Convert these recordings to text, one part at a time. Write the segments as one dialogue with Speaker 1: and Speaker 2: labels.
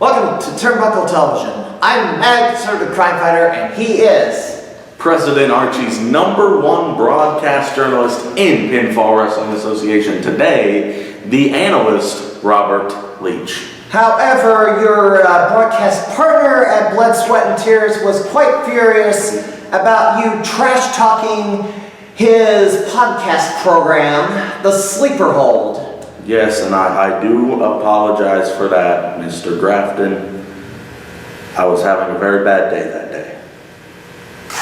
Speaker 1: Welcome to Turnbuckle Television. I'm Mad Conservative Crimefighter, and he is
Speaker 2: President Archie's #1 broadcast journalist in Pinfall Wrestling Association. Today, the analyst, Robert Leach.
Speaker 1: However, your broadcast partner at Blood, Sweat, and Tears was quite furious about you trash-talking his podcast program, The Sleeper Hold.
Speaker 2: Yes, and I do apologize for that, Mr. Grafton. I was having a very bad day that day.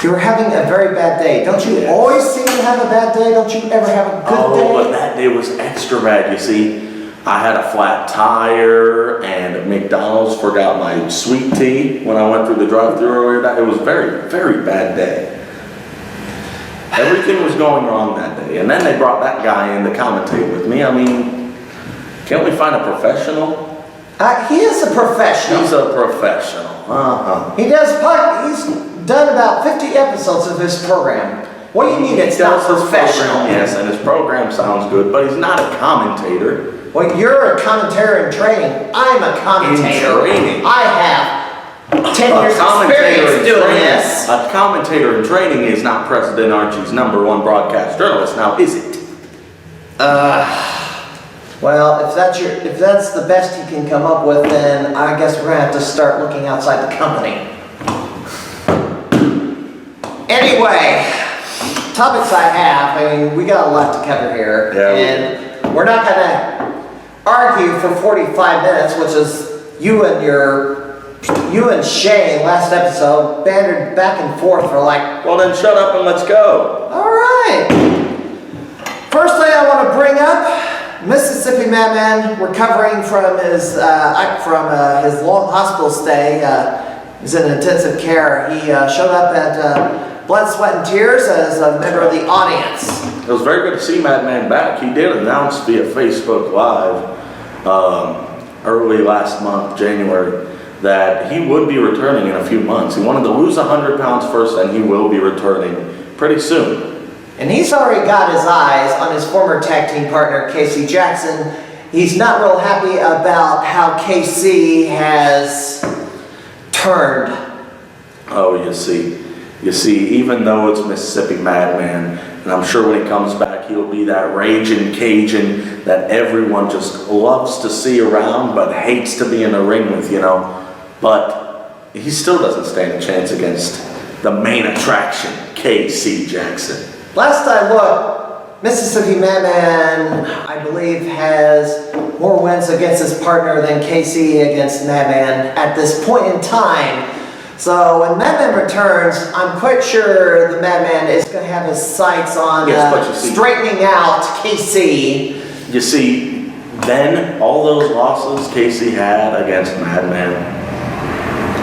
Speaker 1: You were having a very bad day. Don't you always seem to have a bad day? Don't you ever have a good day?
Speaker 2: Oh, but that day was extra bad. You see, I had a flat tire, and McDonald's forgot my sweet tea when I went through the drive-thru earlier. It was a very, very bad day. Everything was going wrong that day. And then they brought that guy in to commentate with me. I mean, can't we find a professional?
Speaker 1: He is a professional.
Speaker 2: He's a professional.
Speaker 1: He's done about 50 episodes of his program. What do you mean it's not professional?
Speaker 2: Yes, and his program sounds good, but he's not a commentator.
Speaker 1: Well, you're a commentator in training. I'm a commentator.
Speaker 2: In training?
Speaker 1: I have 10 years experience doing this.
Speaker 2: A commentator in training is not President Archie's #1 broadcast journalist, now is it?
Speaker 1: Well, if that's the best you can come up with, then I guess we're gonna have to start looking outside the company. Anyway, topics I have. I mean, we got a lot to cover here, and we're not gonna argue for 45 minutes, which is you and Shane last episode bantered back and forth for like.
Speaker 2: Well, then shut up and let's go.
Speaker 1: All right. First thing I want to bring up. Mississippi Madman, recovering from his long hospital stay, he's in intensive care. He showed up at Blood, Sweat, and Tears as a member of the audience.
Speaker 2: It was very good to see Madman back. He did announce via Facebook Live early last month, January, that he would be returning in a few months. He wanted to lose 100 pounds first, and he will be returning pretty soon.
Speaker 1: And he's already got his eyes on his former tag team partner, Casey Jackson. He's not real happy about how KC has turned.
Speaker 2: Oh, you see, even though it's Mississippi Madman, and I'm sure when he comes back, he'll be that raging Cajun that everyone just loves to see around, but hates to be in a ring with, you know. But he still doesn't stand a chance against the main attraction, KC Jackson.
Speaker 1: Last I looked, Mississippi Madman, I believe, has more wins against his partner than KC against Madman at this point in time. So when Madman returns, I'm quite sure the Madman is going to have his sights on straightening out KC.
Speaker 2: You see, then all those losses KC had against Madman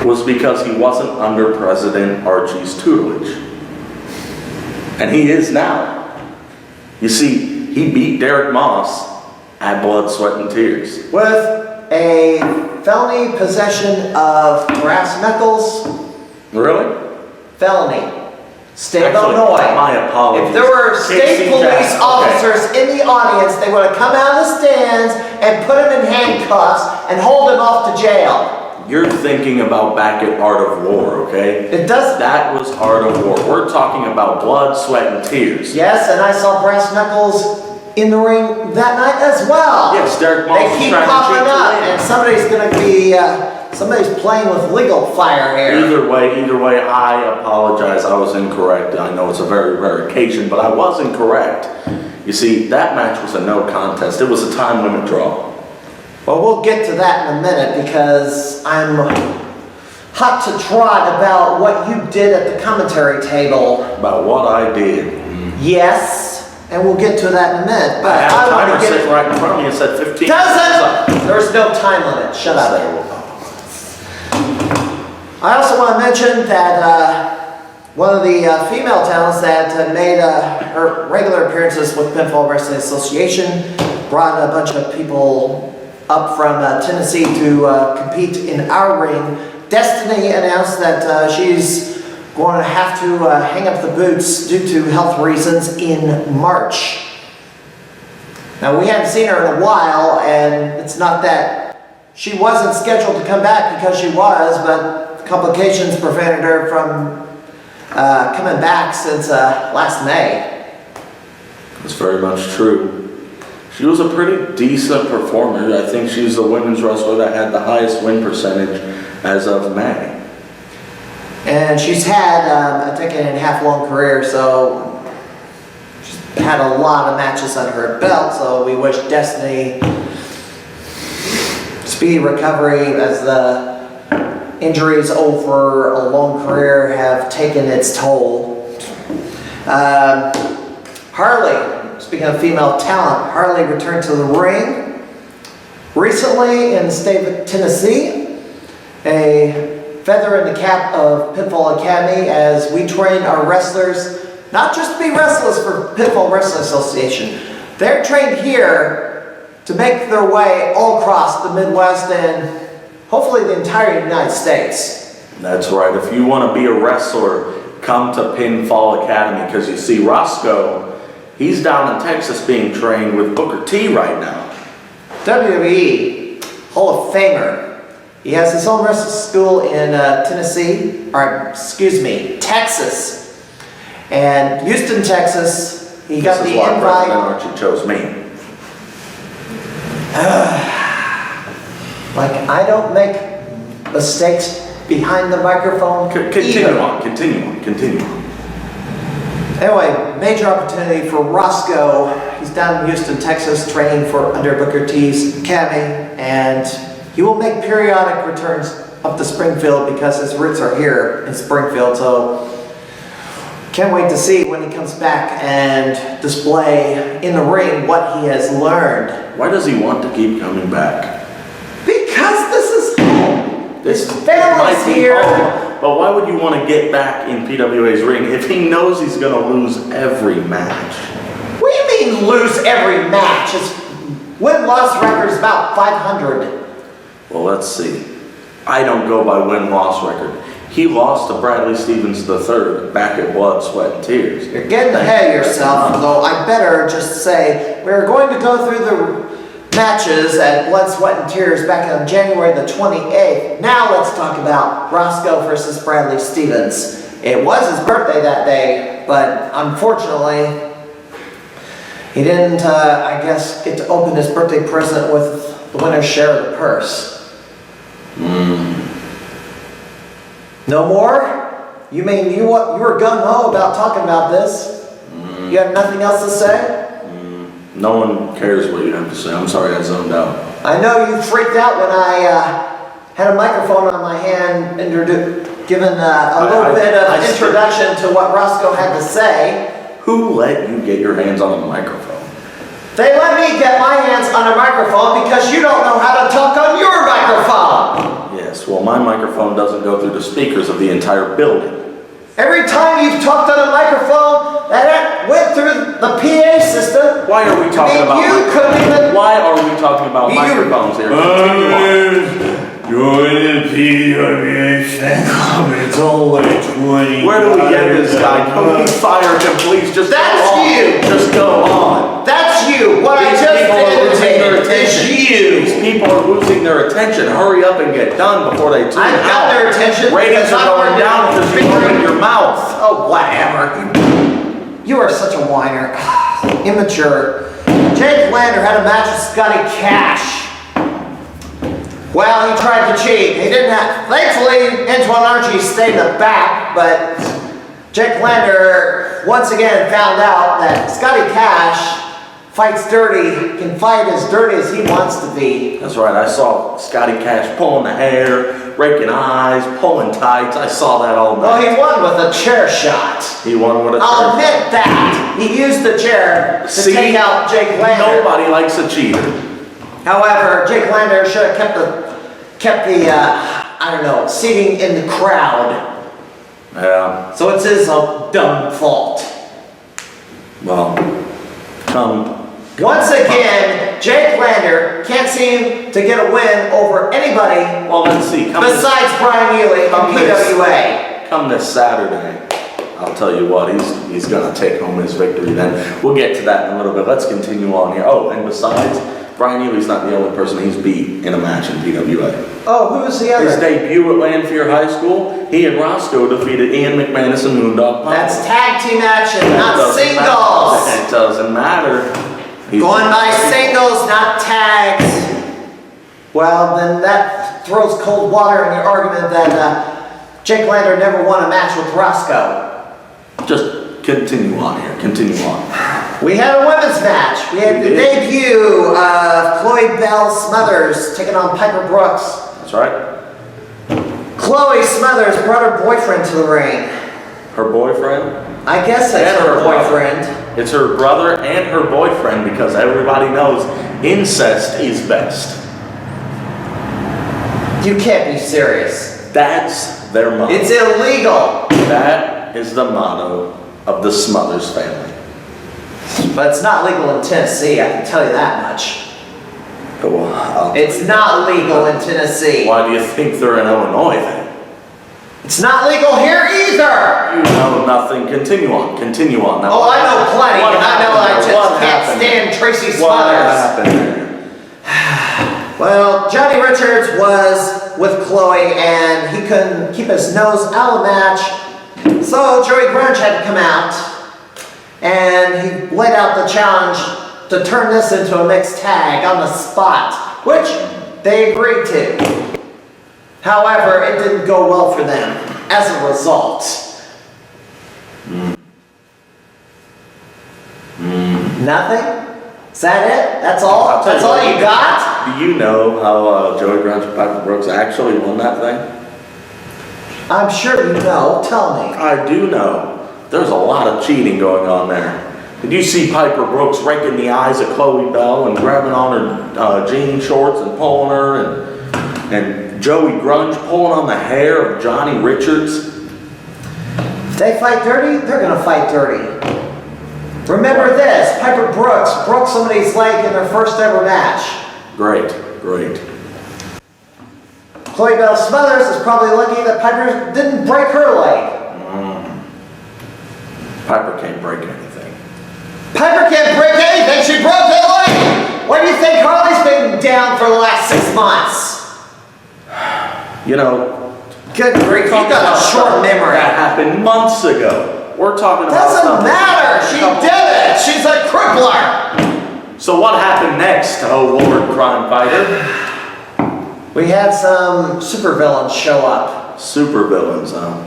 Speaker 2: was because he wasn't under President Archie's tutelage. And he is now. You see, he beat Derek Moss at Blood, Sweat, and Tears.
Speaker 1: With a felony possession of brass knuckles.
Speaker 2: Really?
Speaker 1: Felony. State of Illinois.
Speaker 2: My apologies.
Speaker 1: If there were state police officers in the audience, they would have come out of the stands and put him in handcuffs and hold him off to jail.
Speaker 2: You're thinking about back at Art of War, okay?
Speaker 1: It does.
Speaker 2: That was Art of War. We're talking about blood, sweat, and tears.
Speaker 1: Yes, and I saw Brass Knuckles in the ring that night as well.
Speaker 2: Yes, Derek Moss
Speaker 1: They
Speaker 2: was
Speaker 1: keep
Speaker 2: trying to
Speaker 1: popping
Speaker 2: cheat
Speaker 1: up,
Speaker 2: the win.
Speaker 1: and somebody's going to be, somebody's playing with legal fire here.
Speaker 2: Either way, I apologize. I was incorrect. I know it's a very rare occasion, but I was incorrect. You see, that match was a no contest. It was a time limit draw.
Speaker 1: Well, we'll get to that in a minute because I'm hot to trot about what you did at the commentary table.
Speaker 2: About what I did.
Speaker 1: Yes, and we'll get to that in a minute. But
Speaker 2: I had a
Speaker 1: want
Speaker 2: timer
Speaker 1: to get
Speaker 2: sitting right in front of me and said 15
Speaker 1: Doesn't! There's no time limit. Shut up. I also want to mention that one of the female talents that made her regular appearances with Pinfall Wrestling Association brought a bunch of people up from Tennessee to compete in our ring. Destiny announced that she's going to have to hang up the boots due to health reasons in March. Now, we hadn't seen her in a while, and it's not that she wasn't scheduled to come back, because she was, but complications prevented her from coming back since last May.
Speaker 2: That's very much true. She was a pretty decent performer. I think she's the women's wrestler that had the highest win percentage as of May.
Speaker 1: And she's had a decade-and-a-half long career, so she's had a lot of matches under her belt, so we wish Destiny speedy recovery, as the injuries over a long career have taken its toll. Harley, speaking of female talent, Harley returned to the ring recently in the state of Tennessee, a feather in the cap of Pinfall Academy, as we train our wrestlers not just to be wrestlers for Pinfall Wrestling Association. They're trained here to make their way all across the Midwest and hopefully the entire United States.
Speaker 2: That's right. If you want to be a wrestler, come to Pinfall Academy, because you see Roscoe, he's down in Texas being trained with Booker T right now.
Speaker 1: WWE Hall of Famer. He has his own wrestling school in Texas. And Houston, Texas, he got the invite.
Speaker 2: President Archie chose me.
Speaker 1: Like, I don't make mistakes behind the microphone.
Speaker 2: Continue on.
Speaker 1: Anyway, major opportunity for Roscoe. He's down in Houston, Texas, training for under Booker T's Academy, and he will make periodic returns up to Springfield because his roots are here in Springfield. So can't wait to see when he comes back and display in the ring what he has learned.
Speaker 2: Why does he want to keep coming back?
Speaker 1: Because this is home.
Speaker 2: This
Speaker 1: family's here.
Speaker 2: Home, but why would you want to get back in PWA's ring if he knows he's going to lose every match?
Speaker 1: What do you mean lose every match? His win-loss record is about 500.
Speaker 2: Well, let's see. I don't go by win-loss record. He lost to Bradley Stevens III back at Blood, Sweat, and Tears.
Speaker 1: You're getting ahead of yourself, though I better just say we're going to go through the matches at Blood, Sweat, and Tears back on January the 28th. Now let's talk about Roscoe versus Bradley Stevens. It was his birthday that day, but unfortunately, he didn't, I guess, get to open his birthday present with the winner's share of the purse. No more? You mean you were gung-ho about talking about this? You have nothing else to say?
Speaker 2: No one cares what you have to say. I'm sorry I zoned out.
Speaker 1: I know you freaked out when I had a microphone on my hand, given a little bit of introduction to what Roscoe had to say.
Speaker 2: Who let you get your hands on a microphone?
Speaker 1: They let me get my hands on a microphone because you don't know how to talk on your microphone.
Speaker 2: Yes, well, my microphone doesn't go through the speakers of the entire building.
Speaker 1: Every time you've talked on a microphone, that went through the PA system.
Speaker 2: Why are we talking about microphones? Why are we talking about microphones here?
Speaker 3: Join the PWA fan club. It's only 20.
Speaker 2: Where do we get this guy? Can we fire him, please? Just
Speaker 1: That's
Speaker 2: go on.
Speaker 1: you.
Speaker 2: Just go on.
Speaker 1: That's you. What I
Speaker 2: These
Speaker 1: just
Speaker 2: people are
Speaker 1: did
Speaker 2: losing their their
Speaker 1: It's
Speaker 2: attention.
Speaker 1: you.
Speaker 2: These people are losing their attention. Hurry up and get done before they tune
Speaker 1: I've got
Speaker 2: out.
Speaker 1: their attention.
Speaker 2: Ratings
Speaker 1: because
Speaker 2: are
Speaker 1: I'm
Speaker 2: going down because you opened your mouth.
Speaker 1: Oh, whatever. You are such a whiner. Immature. Jake Lander had a match with Scotty Cash. Well, he tried to cheat. He didn't have. Thankfully, Antoine Archie stayed in the back, but Jake Lander once again found out that Scotty Cash fights dirty, can fight as dirty as he wants to be.
Speaker 2: That's right. I saw Scotty Cash pulling the hair, raking eyes, pulling tights. I saw that all
Speaker 1: Well,
Speaker 2: night.
Speaker 1: he won with a chair shot.
Speaker 2: He won with a
Speaker 1: I'll
Speaker 2: chair.
Speaker 1: admit that. He used the chair to
Speaker 2: See?
Speaker 1: take out Jake Lander.
Speaker 2: Nobody likes a cheater.
Speaker 1: However, Jake Lander should have kept the I don't know, seating in the crowd.
Speaker 2: Yeah.
Speaker 1: So it's his dumb fault.
Speaker 2: Well, come.
Speaker 1: Once again, Jake Lander can't seem to get a win over anybody
Speaker 2: Well, let's see.
Speaker 1: besides Brian Ely
Speaker 2: come
Speaker 1: and PWA.
Speaker 2: Come this Saturday, I'll tell you what, he's gonna take home his victory then. We'll get to that in a little bit. Let's continue on here. Oh, and besides, Brian Ely's not the only person he's beat in a match in PWA.
Speaker 1: Oh, who's the
Speaker 2: His
Speaker 1: other?
Speaker 2: debut at Lanphier High School, he and Roscoe defeated Ian McManus and Moondog Pump.
Speaker 1: That's tag team action,
Speaker 2: That
Speaker 1: not
Speaker 2: doesn't
Speaker 1: singles.
Speaker 2: matter. It doesn't matter. He's-
Speaker 1: Going by singles, not tags. Well, then that throws cold water in your argument that Jake Lander never won a match with Roscoe.
Speaker 2: Just continue on here. Continue on.
Speaker 1: We had a women's match. We had
Speaker 2: We
Speaker 1: the
Speaker 2: did.
Speaker 1: debut of Chloe Bell Smothers taking on Piper Brooks.
Speaker 2: That's right.
Speaker 1: Chloe Smothers brought her boyfriend to the ring.
Speaker 2: Her boyfriend.
Speaker 1: I guess that's
Speaker 2: And
Speaker 1: her
Speaker 2: her
Speaker 1: boyfriend.
Speaker 2: It's her brother and her boyfriend because everybody knows incest is best.
Speaker 1: You can't be serious.
Speaker 2: That's their motto.
Speaker 1: It's illegal.
Speaker 2: That is the motto of the Smothers family.
Speaker 1: But it's not legal in Tennessee, I can tell you that much.
Speaker 2: But well,
Speaker 1: It's not legal in Tennessee.
Speaker 2: why do you think they're in Illinois then?
Speaker 1: It's not legal here either.
Speaker 2: You know nothing. Continue on. Continue on. Now,
Speaker 1: Oh, I know plenty.
Speaker 2: what
Speaker 1: I know I
Speaker 2: happened there?
Speaker 1: just
Speaker 2: What
Speaker 1: can't
Speaker 2: happened
Speaker 1: stand
Speaker 2: there?
Speaker 1: Tracy
Speaker 2: What
Speaker 1: Smothers.
Speaker 2: happened there?
Speaker 1: Well, Johnny Richards was with Chloe and he couldn't keep his nose out of the match. So Joey Grunge had to come out and he laid out the challenge to turn this into a mixed tag on the spot, which they agreed to. However, it didn't go well for them as a result. Nothing? Is that it? That's all?
Speaker 2: I'll tell
Speaker 1: That's
Speaker 2: you
Speaker 1: all
Speaker 2: what.
Speaker 1: you got?
Speaker 2: Do you know how Joey Grunge and Piper Brooks actually won that thing?
Speaker 1: I'm sure you know. Tell me.
Speaker 2: I do know. There's a lot of cheating going on there. Did you see Piper Brooks raking the eyes of Chloe Bell and grabbing on her jean shorts and pulling her, and Joey Grunge pulling on the hair of Johnny Richards?
Speaker 1: If they fight dirty, they're gonna fight dirty. Remember this, Piper Brooks broke somebody's leg in their first ever match.
Speaker 2: Great, great.
Speaker 1: Chloe Bell Smothers is probably lucky that Piper didn't break her leg.
Speaker 2: Piper can't break anything.
Speaker 1: Piper can't break anything, she broke her leg! Why do you think Harley's been down for the last 6 months?
Speaker 2: You know,
Speaker 1: Good grief, you got a short memory.
Speaker 2: that happened months ago. We're talking about
Speaker 1: Doesn't
Speaker 2: something-
Speaker 1: matter, she did it! She's a crippler!
Speaker 2: So what happened next, oh Lord Crime Fighter?
Speaker 1: We had some supervillains show up.
Speaker 2: Supervillains, huh?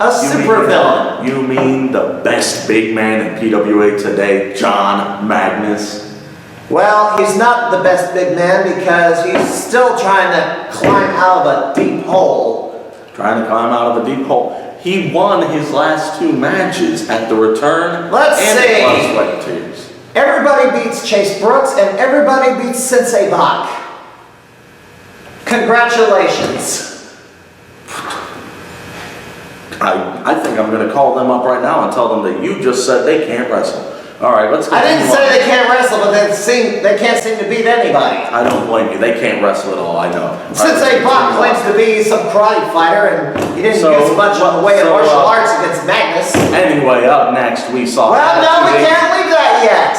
Speaker 1: A supervillain.
Speaker 2: You mean the best big man in PWA today, John Magnus?
Speaker 1: Well, he's not the best big man because he's still trying to climb out of a deep hole.
Speaker 2: Trying to climb out of a deep hole. He won his last 2 matches at the return.
Speaker 1: Let's
Speaker 2: and
Speaker 1: see.
Speaker 2: Blood, Sweat, and Tears.
Speaker 1: Everybody beats Chase Brooks and everybody beats Sensei Bach. Congratulations.
Speaker 2: I think I'm going to call them up right now and tell them that you just said they can't wrestle. All right, let's
Speaker 1: I
Speaker 2: continue
Speaker 1: didn't say
Speaker 2: on.
Speaker 1: they can't wrestle, but they can't seem to beat anybody.
Speaker 2: I don't blame you. They can't wrestle at all. I know. All right,
Speaker 1: Sensei
Speaker 2: let's
Speaker 1: Bach
Speaker 2: continue
Speaker 1: claims to be some karate fighter and he didn't
Speaker 2: So,
Speaker 1: use much in the way of
Speaker 2: so,
Speaker 1: martial arts against Magnus.
Speaker 2: on. Anyway, up next we saw.
Speaker 1: Well, no, we can't leave that yet.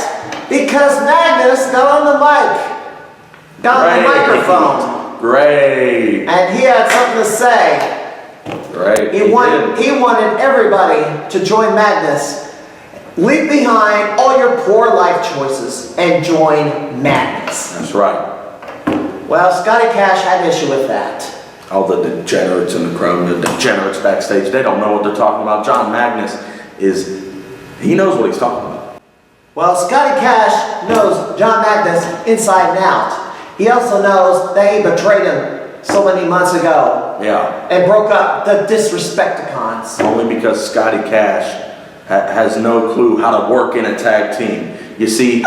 Speaker 1: Because Magnus got on the mic got the microphone.
Speaker 2: Great.
Speaker 1: And he had something to say.
Speaker 2: Great.
Speaker 1: He wanted everybody to join Madness. Leave behind all your poor life choices and join Madness.
Speaker 2: That's right.
Speaker 1: Well, Scotty Cash had issue with that.
Speaker 2: All the degenerates in the crowd, the degenerates backstage, they don't know what they're talking about. John Magnus he knows what he's talking about.
Speaker 1: Well, Scotty Cash knows John Magnus inside and out. He also knows that he betrayed him so many months ago.
Speaker 2: Yeah.
Speaker 1: And broke up the Disrespecticons.
Speaker 2: Only because Scotty Cash has no clue how to work in a tag team. You see,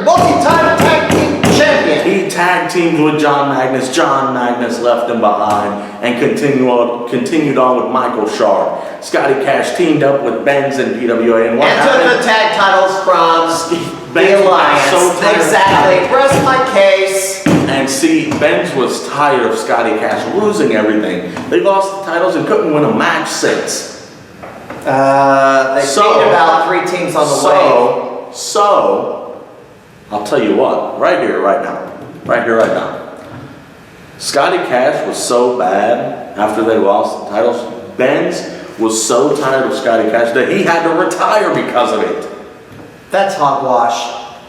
Speaker 1: multi-time tag team champion.
Speaker 2: he tag teamed with John Magnus. John Magnus left him behind and continued on with Michael Sharp. Scotty Cash teamed up with Benz and PWA and what happened?
Speaker 1: Took the tag titles from
Speaker 2: Benz
Speaker 1: the Alliance.
Speaker 2: so tired.
Speaker 1: Exactly. Rest my case.
Speaker 2: And see, Benz was tired of Scotty Cash losing everything. They lost the titles and couldn't win a match since.
Speaker 1: They beat about 3 teams on the way.
Speaker 2: So, I'll tell you what, right here, right now. Scotty Cash was so bad after they lost the titles. Benz was so tired of Scotty Cash that he had to retire because of it.
Speaker 1: That's hogwash.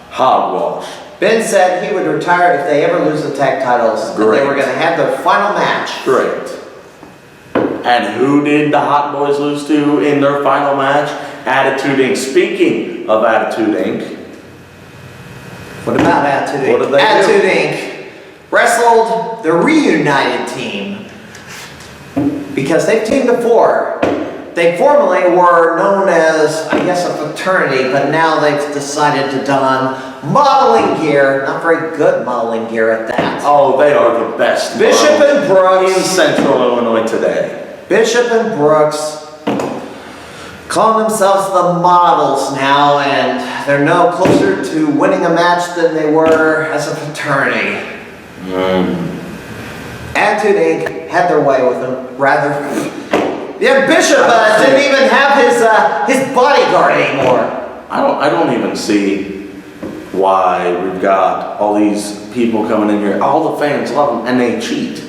Speaker 2: Hogwash.
Speaker 1: Ben said he would retire if they ever lose the tag titles.
Speaker 2: Great.
Speaker 1: They were going to have their final match.
Speaker 2: Great. And who did the Hot Boys lose to in their final match? Attitude Inc. Speaking of Attitude Inc.
Speaker 1: What about Attitude Inc?
Speaker 2: What did they
Speaker 1: Attitude Inc. wrestled the reunited team because they've teamed before. They formerly were known as, I guess, a fraternity, but now they've decided to don modeling gear. Not very good modeling gear at that.
Speaker 2: Oh, they are the best.
Speaker 1: Bishop and Brooks.
Speaker 2: In Central Illinois today.
Speaker 1: Bishop and Brooks calling themselves the models now, and they're no closer to winning a match than they were as a fraternity. Attitude Inc. had their way with them, rather. Yeah, Bishop didn't even have his bodyguard anymore.
Speaker 2: I don't even see why we've got all these people coming in here. All the fans love them, and they cheat.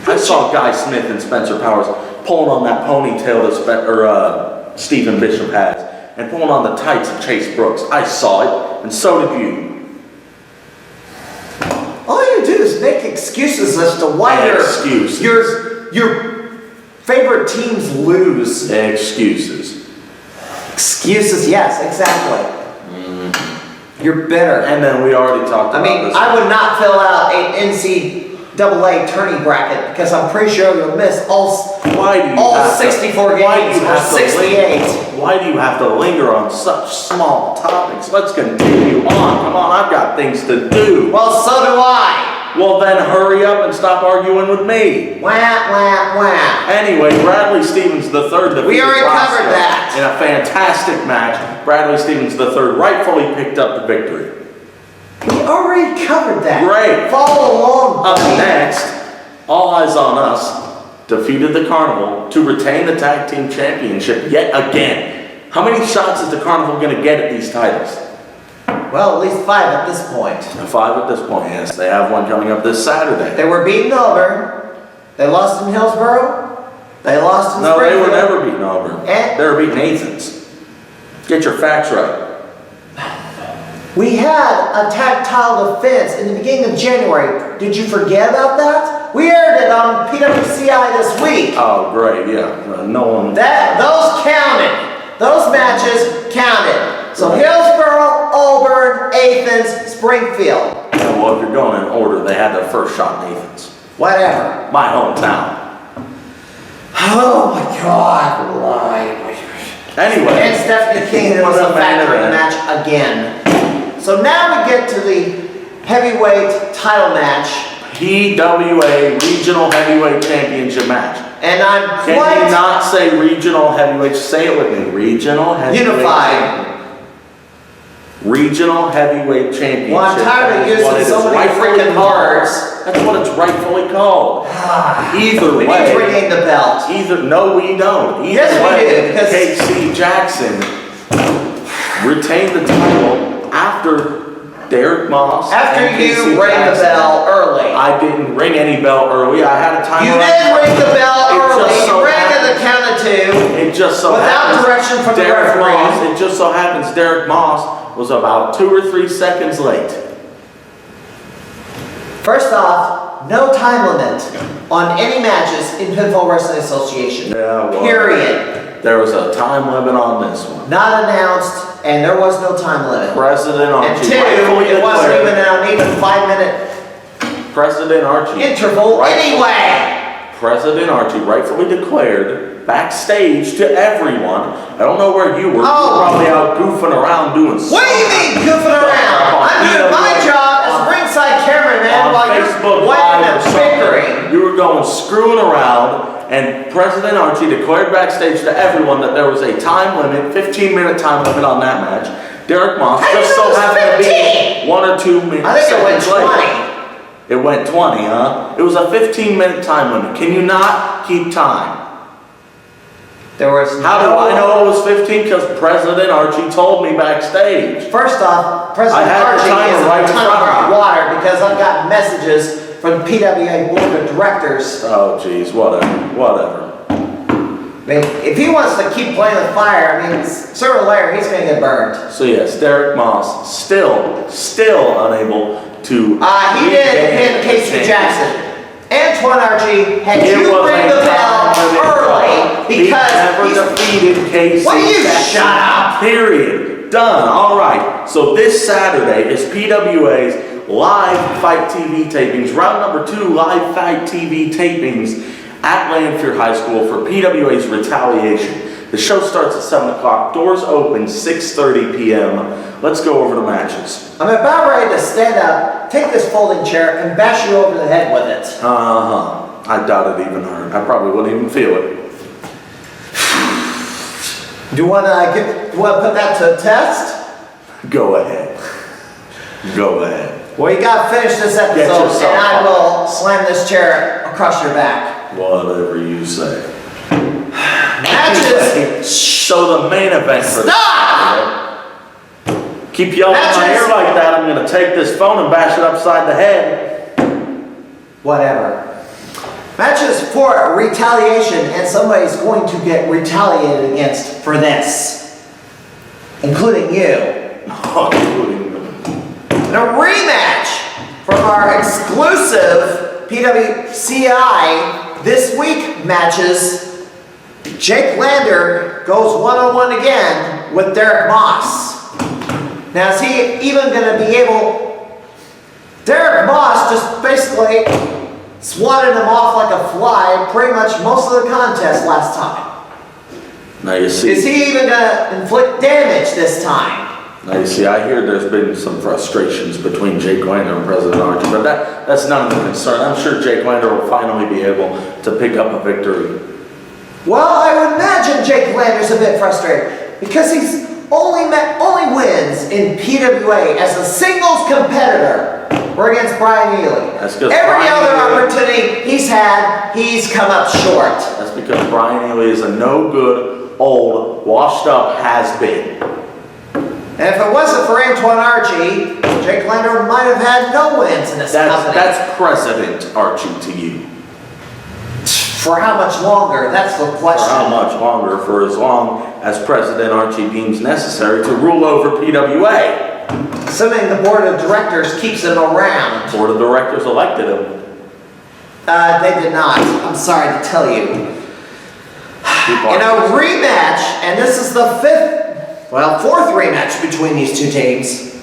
Speaker 2: I saw Guy Smith and Spencer Powers pulling on that ponytail that Stephen Bishop has, and pulling on the tights of Chase Brooks. I saw it, and so did you.
Speaker 1: All you do is make excuses as to why your favorite teams lose.
Speaker 2: Excuses.
Speaker 1: Excuses, yes, exactly. You're bitter.
Speaker 2: And then we already talked about this.
Speaker 1: I would not fill out an NCAA tourney bracket because I'm pretty sure you'll miss all 64 games or 68.
Speaker 2: Why do you have to linger on such small topics? Let's continue on. Come on, I've got things to do.
Speaker 1: Well, so do I.
Speaker 2: Well, then hurry up and stop arguing with me.
Speaker 1: Wah, wah, wah.
Speaker 2: Anyway, Bradley Stevens III.
Speaker 1: We already covered that.
Speaker 2: In a fantastic match, Bradley Stevens III rightfully picked up the victory.
Speaker 1: We already covered that.
Speaker 2: Great.
Speaker 1: Follow along.
Speaker 2: Up next, All Eyes on Us defeated the Carnival to retain the Tag Team Championship yet again. How many shots is the Carnival going to get at these titles?
Speaker 1: Well, at least 5 at this point.
Speaker 2: 5 at this point, yes. They have one coming up this Saturday.
Speaker 1: They were beaten over. They lost in Hillsborough. They lost in
Speaker 2: No, they
Speaker 1: Springfield.
Speaker 2: were never beaten over. They were beaten Athens. Get your facts right.
Speaker 1: We had a tactile defense in the beginning of January. Did you forget about that? We aired it on PWCI this week.
Speaker 2: Oh, great, yeah. No one...
Speaker 1: Those counted. Those matches counted. So Hillsborough, Auburn, Athens, Springfield.
Speaker 2: Yeah, well, if you're going in order, they had their first shot in Athens.
Speaker 1: Whatever.
Speaker 2: My hometown.
Speaker 1: Oh my God. Why?
Speaker 2: Anyway.
Speaker 1: And Stephanie King was a factor in the match again. So now we get to the heavyweight title match. PWA
Speaker 2: Regional Heavyweight Championship match.
Speaker 1: And I'm
Speaker 2: Can you not say regional heavyweight? Say it with me. Regional heavyweight.
Speaker 1: Unified.
Speaker 2: Regional heavyweight championship.
Speaker 1: Well, I'm tired of using so many freaking words.
Speaker 2: That's what it's rightfully called. Either
Speaker 1: we
Speaker 2: way.
Speaker 1: need to rename the belt.
Speaker 2: No, we don't.
Speaker 1: Yes, we do. Because
Speaker 2: KC Jackson retained the title after Derek Moss.
Speaker 1: After
Speaker 2: and
Speaker 1: you
Speaker 2: Casey
Speaker 1: rang the
Speaker 2: Jackson.
Speaker 1: bell early.
Speaker 2: I didn't ring any bell early. I had a timer.
Speaker 1: You did ring the bell
Speaker 2: It
Speaker 1: early.
Speaker 2: just so
Speaker 1: You rang at
Speaker 2: happens-
Speaker 1: the count of two.
Speaker 2: It just so
Speaker 1: Without
Speaker 2: happens
Speaker 1: direction from the
Speaker 2: Derek
Speaker 1: referee.
Speaker 2: Moss, it just so happens Derek Moss was about 2 or 3 seconds late.
Speaker 1: First off, no time limit on any matches in Pinfall Wrestling Association.
Speaker 2: Yeah, well,
Speaker 1: Period.
Speaker 2: There was a time limit on this one.
Speaker 1: Not announced, and there was no time limit.
Speaker 2: President
Speaker 1: And
Speaker 2: Archie
Speaker 1: two,
Speaker 2: rightfully
Speaker 1: it wasn't even
Speaker 2: declared.
Speaker 1: an even 5-minute
Speaker 2: President Archie.
Speaker 1: interval
Speaker 2: rightfully-
Speaker 1: anyway.
Speaker 2: President Archie rightfully declared backstage to everyone. I don't know where you were. You
Speaker 1: Oh.
Speaker 2: were probably out goofing around doing
Speaker 1: What do you mean goofing around? I'm doing my job as a ringside cameraman
Speaker 2: on
Speaker 1: while
Speaker 2: Facebook
Speaker 1: you're
Speaker 2: Live
Speaker 1: waiting
Speaker 2: or
Speaker 1: and
Speaker 2: something.
Speaker 1: bickering.
Speaker 2: You were going screwing around, and President Archie declared backstage to everyone that there was a time limit, 15-minute time limit on that match. Derek Moss
Speaker 1: I
Speaker 2: just
Speaker 1: didn't know
Speaker 2: so
Speaker 1: it was
Speaker 2: happened to
Speaker 1: 15.
Speaker 2: be 1 or 2 minutes.
Speaker 1: I think it went
Speaker 2: seconds late.
Speaker 1: 20.
Speaker 2: It went 20, huh? It was a 15-minute time limit. Can you not keep time?
Speaker 1: There was
Speaker 2: How do I know it was 15? Because President Archie told me backstage.
Speaker 1: First off, President
Speaker 2: I had the
Speaker 1: Archie
Speaker 2: timer
Speaker 1: is
Speaker 2: right
Speaker 1: a
Speaker 2: in
Speaker 1: ton
Speaker 2: front of
Speaker 1: of
Speaker 2: me.
Speaker 1: water because I've got messages from the PWA Board of Directors.
Speaker 2: Oh, geez, whatever.
Speaker 1: I mean, if he wants to keep playing with fire, I mean, sooner or later he's going to get burned.
Speaker 2: So yes, Derek Moss still unable to.
Speaker 1: He did
Speaker 2: regain
Speaker 1: hit Casey
Speaker 2: his
Speaker 1: Jackson. Antoine Archie had
Speaker 2: It
Speaker 1: you
Speaker 2: was
Speaker 1: ring
Speaker 2: a
Speaker 1: the bell
Speaker 2: time limit
Speaker 1: early
Speaker 2: He
Speaker 1: because
Speaker 2: never
Speaker 1: he's...
Speaker 2: defeated Casey
Speaker 1: Will you
Speaker 2: Jackson.
Speaker 1: shut up?
Speaker 2: Period. Done. All right. So this Saturday is PWA's live FITE TV tapings, round number 2 live FITE TV tapings at Lanphier High School for PWA's Retaliation. The show starts at 7 o'clock. Doors open 6:30 p.m. Let's go over the matches.
Speaker 1: I'm about ready to stand up, take this folding chair, and bash you over the head with it.
Speaker 2: I doubt it even hurt. I probably wouldn't even feel it.
Speaker 1: Do you want to put that to a test?
Speaker 2: Go ahead. Go ahead.
Speaker 1: Well, you got to finish this episode,
Speaker 2: yourself
Speaker 1: and I
Speaker 2: up.
Speaker 1: will slam this chair across your back.
Speaker 2: Whatever you say.
Speaker 1: Matches.
Speaker 2: So the main event for
Speaker 1: Stop!
Speaker 2: Keep yelling in my
Speaker 1: Matches.
Speaker 2: ear like that, I'm going to take this phone and bash it upside the head.
Speaker 1: Whatever. Matches for retaliation, and somebody's going to get retaliated against for this, including you. And a rematch from our exclusive PWCI This Week matches. Jake Lander goes one-on-one again with Derek Moss. Now, is he even going to be able... Derek Moss just basically swatted him off like a fly pretty much most of the contest last time.
Speaker 2: Now you see.
Speaker 1: Is he even going to inflict damage this time?
Speaker 2: Now you see, I hear there's been some frustrations between Jake Lander and President Archie, but that's none of the concern. I'm sure Jake Lander will finally be able to pick up a victory.
Speaker 1: Well, I would imagine Jake Lander's a bit frustrated because he's only wins in PWA as a singles competitor or against Brian Ely.
Speaker 2: That's 'cause
Speaker 1: Every
Speaker 2: Brian
Speaker 1: other
Speaker 2: Ely-
Speaker 1: opportunity he's had, he's come up short.
Speaker 2: That's because Brian Ely is a no good, old, washed up has-been.
Speaker 1: And if it wasn't for Antoine Archie, Jake Lander might have had no wins in this company.
Speaker 2: That's President Archie to you.
Speaker 1: For how much longer? That's the
Speaker 2: For
Speaker 1: question.
Speaker 2: how much longer? For as long as President Archie deems necessary to rule over PWA.
Speaker 1: Assuming the board of directors keeps him around.
Speaker 2: Board of Directors elected him.
Speaker 1: They did not. I'm sorry to tell you. In a rematch, and this is the fourth rematch between these two teams.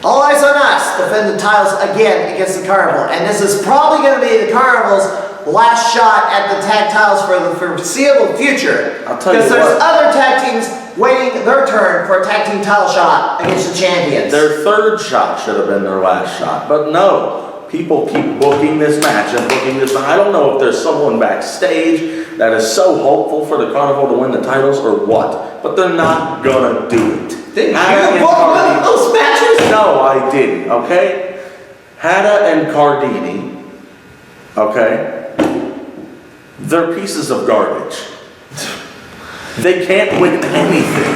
Speaker 1: All eyes on us defend the titles again against the Carnival, and this is probably going to be the Carnival's last shot at the tag titles for the foreseeable future.
Speaker 2: I'll tell you
Speaker 1: because there's
Speaker 2: what.
Speaker 1: other tag teams waiting their turn for a tag team title shot against the champions.
Speaker 2: Their third shot should have been their last shot, but no. People keep booking this match and booking this match. I don't know if there's someone backstage that is so hopeful for the Carnival to win the titles or what, but they're not gonna do it.
Speaker 1: Didn't
Speaker 2: Hada
Speaker 1: you
Speaker 2: and
Speaker 1: book one
Speaker 2: Cardini-
Speaker 1: of those matches?
Speaker 2: No, I didn't, okay? Hada and Cardini, okay? They're pieces of garbage. They can't win anything.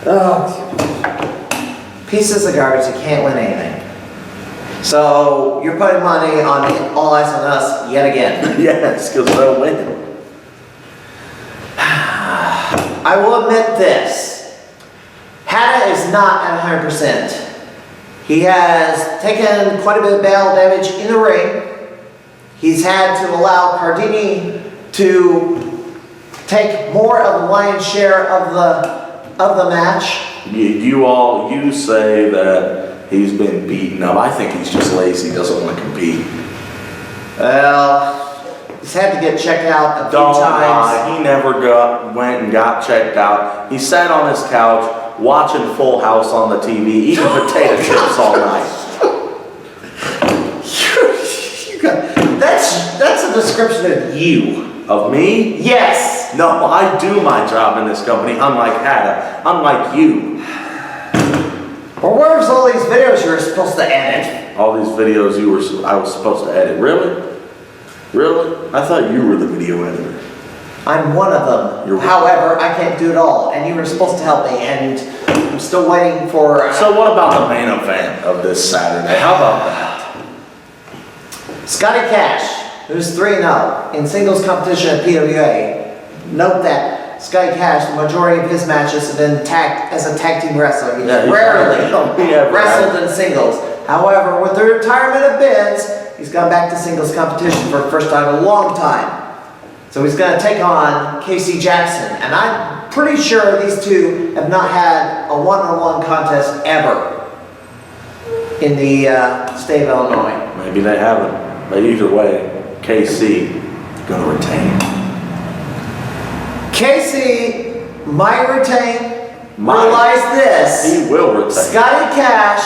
Speaker 1: Oh. pieces of garbage that can't win anything. So you're putting money on All Eyes on Us yet again.
Speaker 2: Yes, because they'll win.
Speaker 1: I will admit this. Hatta is not at 100%. He has taken quite a bit of battle damage in the ring. He's had to allow Cardini to take more of the lion's share of the match.
Speaker 2: You say that he's been beaten up. I think he's just lazy, doesn't want to compete.
Speaker 1: Well, he's had to get checked out a few times.
Speaker 2: He never went and got checked out. He sat on his couch watching Full House on the TV, eating potato chips all night.
Speaker 1: That's a description of you.
Speaker 2: Of me?
Speaker 1: Yes.
Speaker 2: No, I do my job in this company, unlike Hatta, unlike you.
Speaker 1: Well, where's all these videos you were supposed to edit?
Speaker 2: All these videos I was supposed to edit. Really? Really? I thought you were the video editor.
Speaker 1: I'm one of them. However, I can't do it all, and you were supposed to help me, and I'm still waiting for...
Speaker 2: So what about the main event of this Saturday? How about that?
Speaker 1: Scotty Cash, who's 3-0 in singles competition at PWA. Note that Scotty Cash, the majority of his matches have been tagged as a tag team wrestler. He's rarely wrestled in singles. However, with the retirement of Benz, he's gone back to singles competition for the first time in a long time. So he's going to take on Casey Jackson. And I'm pretty sure these two have not had a one-on-one contest ever in the state of Illinois.
Speaker 2: Maybe they haven't. But either way, KC going to retain.
Speaker 1: KC might retain. Realize this.
Speaker 2: He will retain.
Speaker 1: Scotty Cash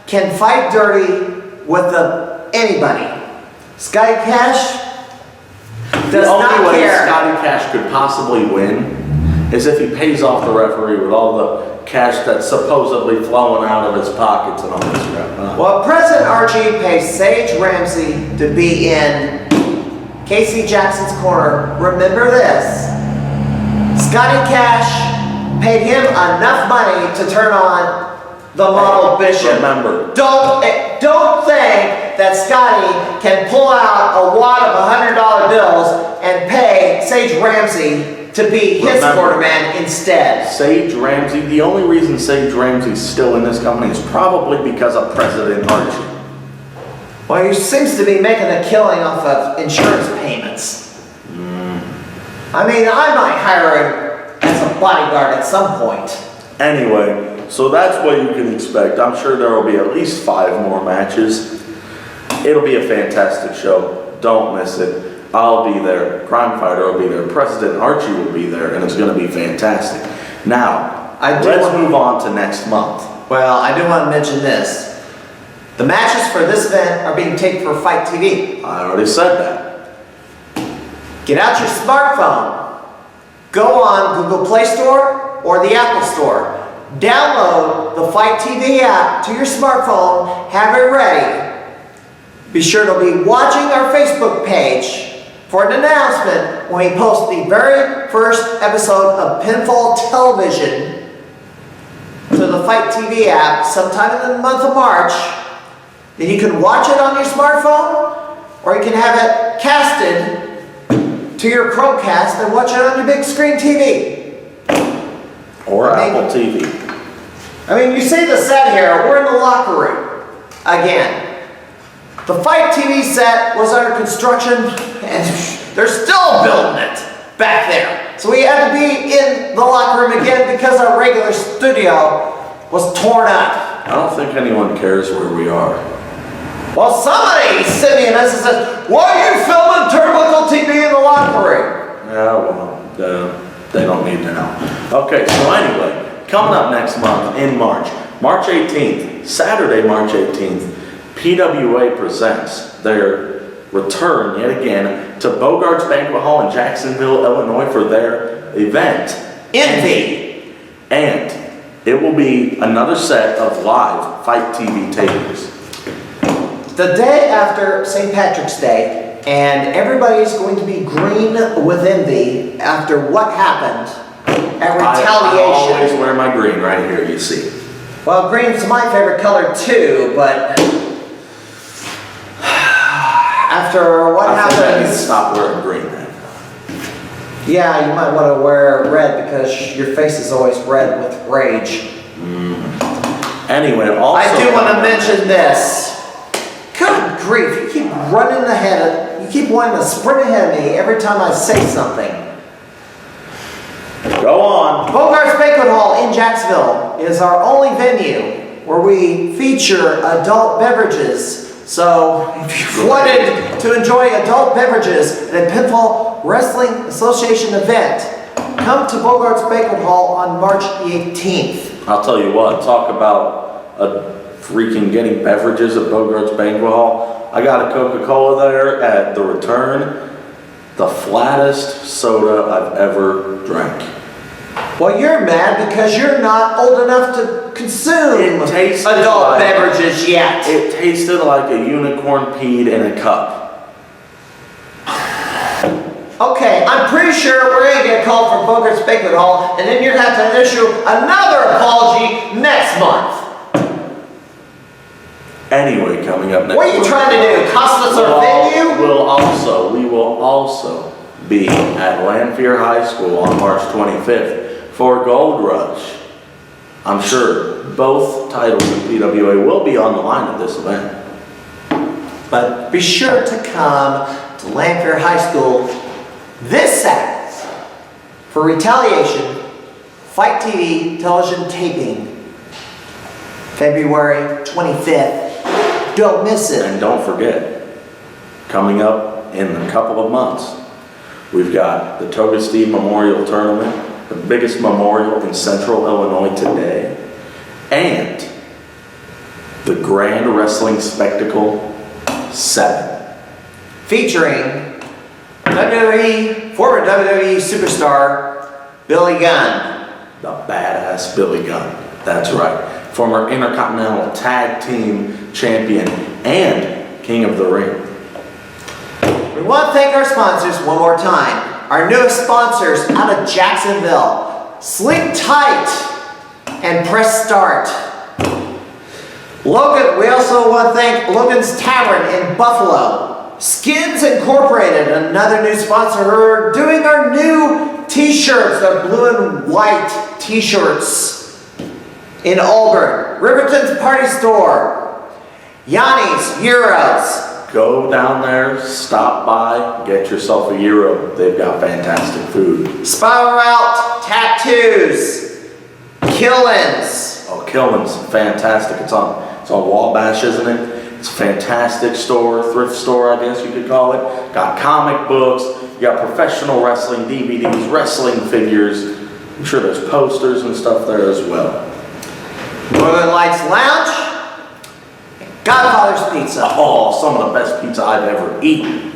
Speaker 1: can fight dirty with anybody. Scotty Cash does not care.
Speaker 2: The only way Scotty Cash could possibly win is if he pays off the referee with all the cash that's supposedly flowing out of his pockets and all this crap.
Speaker 1: Well, President Archie pays Sage Ramsey to be in Casey Jackson's corner. Remember this. Scotty Cash paid him enough money to turn on the model Bishop.
Speaker 2: Remember.
Speaker 1: Don't think that Scotty can pull out a wad of $100 bills and pay Sage Ramsey to be his quarterman instead.
Speaker 2: Sage Ramsey, the only reason Sage Ramsey's still in this company is probably because of President Archie.
Speaker 1: Well, he seems to be making a killing off of insurance payments. I mean, I might hire him as a bodyguard at some point.
Speaker 2: Anyway, so that's what you can expect. I'm sure there will be at least 5 more matches. It'll be a fantastic show. Don't miss it. I'll be there. Crimefighter will be there. President Archie will be there, and it's going to be fantastic. Now, let's move on to next month.
Speaker 1: Well, I do want to mention this. The matches for this event are being taped for FITE TV.
Speaker 2: I already said that.
Speaker 1: Get out your smartphone. Go on Google Play Store or the Apple Store. Download the FITE TV app to your smartphone. Have it ready. Be sure to be watching our Facebook page for an announcement when we post the very first episode of Pinfall Television to the FITE TV app sometime in the month of March. Then you can watch it on your smartphone, or you can have it casted to your Chromecast and watch it on your big screen TV.
Speaker 2: Or Apple TV.
Speaker 1: I mean, you see the set here. We're in the locker room again. The FITE TV set was under construction, and they're still building it back there. So we had to be in the locker room again because our regular studio was torn up.
Speaker 2: I don't think anyone cares where we are.
Speaker 1: Well, somebody sent me a message that says, "Why are you filming Turnbuckle TV in the locker room?"
Speaker 2: Yeah, well, they don't need to know. Okay, so anyway, coming up next month in March 18th, Saturday, March 18th, PWA presents their return yet again to Bogart's Banquet Hall in Jacksonville, Illinois for their event,
Speaker 1: Envy.
Speaker 2: And it will be another set of live FITE TV tapings.
Speaker 1: The day after St. Patrick's Day, and everybody's going to be green with envy after what happened at Retaliation.
Speaker 2: I always wear my green right here, you see.
Speaker 1: Well, green's my favorite color too, but after what
Speaker 2: I think I need to
Speaker 1: happens,
Speaker 2: stop wearing green then.
Speaker 1: yeah, you might want to wear red because your face is always red with rage.
Speaker 2: Anyway, also.
Speaker 1: I do want to mention this. Good grief, you keep running ahead, you keep wanting to sprint ahead of me every time I say something.
Speaker 2: Go on.
Speaker 1: Bogart's Banquet Hall in Jacksonville is our only venue where we feature adult beverages. So, if you wanted to enjoy adult beverages at a Pinfall Wrestling Association event, come to Bogart's Banquet Hall on March 18th.
Speaker 2: I'll tell you what, talk about freaking getting beverages at Bogart's Banquet Hall. I got a Coca-Cola there at the return. The flattest soda I've ever drank.
Speaker 1: Well, you're mad because you're not old enough to consume adult beverages yet.
Speaker 2: It tasted like a unicorn peed in a cup.
Speaker 1: Okay, I'm pretty sure we're gonna get a call from Bogart's Banquet Hall, and then you're gonna have to issue another apology next month.
Speaker 2: Anyway, coming up next.
Speaker 1: What are you trying to do? Cost us our venue?
Speaker 2: We will also be at Lanphier High School on March 25th for Gold Rush. I'm sure both titles in PWA will be on the line at this event.
Speaker 1: But be sure to come to Lanphier High School this Saturday for Retaliation, FITE TV television taping, February 25th. Don't miss it.
Speaker 2: And don't forget, coming up in a couple of months, we've got the Toga Steve Memorial Tournament, the biggest memorial in Central Illinois today, and the Grand Wrestling Spectacle 7.
Speaker 1: Featuring former WWE superstar Billy Gunn.
Speaker 2: The badass Billy Gunn. That's right. Former Intercontinental Tag Team Champion and King of the Ring.
Speaker 1: We want to thank our sponsors one more time. Our newest sponsors out of Jacksonville, Sleep Tight and Press Start. Logan, we also want to thank Logan's Tavern in Buffalo. Skins Incorporated, another new sponsor who are doing our new t-shirts, the blue and white t-shirts in Auburn. Riverton's Party Store, Yanni's Euros.
Speaker 2: Go down there, stop by, get yourself a Euro. They've got fantastic food.
Speaker 1: Spiral Out Tattoos, Killins.
Speaker 2: Oh, Killin's fantastic. It's on Wabash, isn't it? It's a fantastic store, thrift store, I guess you could call it. Got comic books, you got professional wrestling DVDs, wrestling figures. I'm sure there's posters and stuff there as well.
Speaker 1: Northern Lights Lounge, Godfather's Pizza.
Speaker 2: Oh, some of the best pizza I've ever eaten.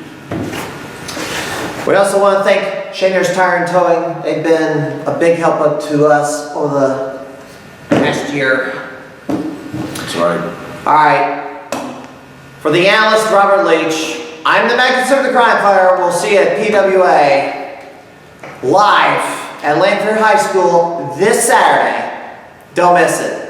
Speaker 1: We also want to thank Shanger's Tire and Towing. They've been a big help to us over the past year.
Speaker 2: That's right.
Speaker 1: All right. For the analyst, Robert Leach, I'm the Mad Conservative Crimefighter. We'll see you at PWA live at Lanphier High School this Saturday. Don't miss it.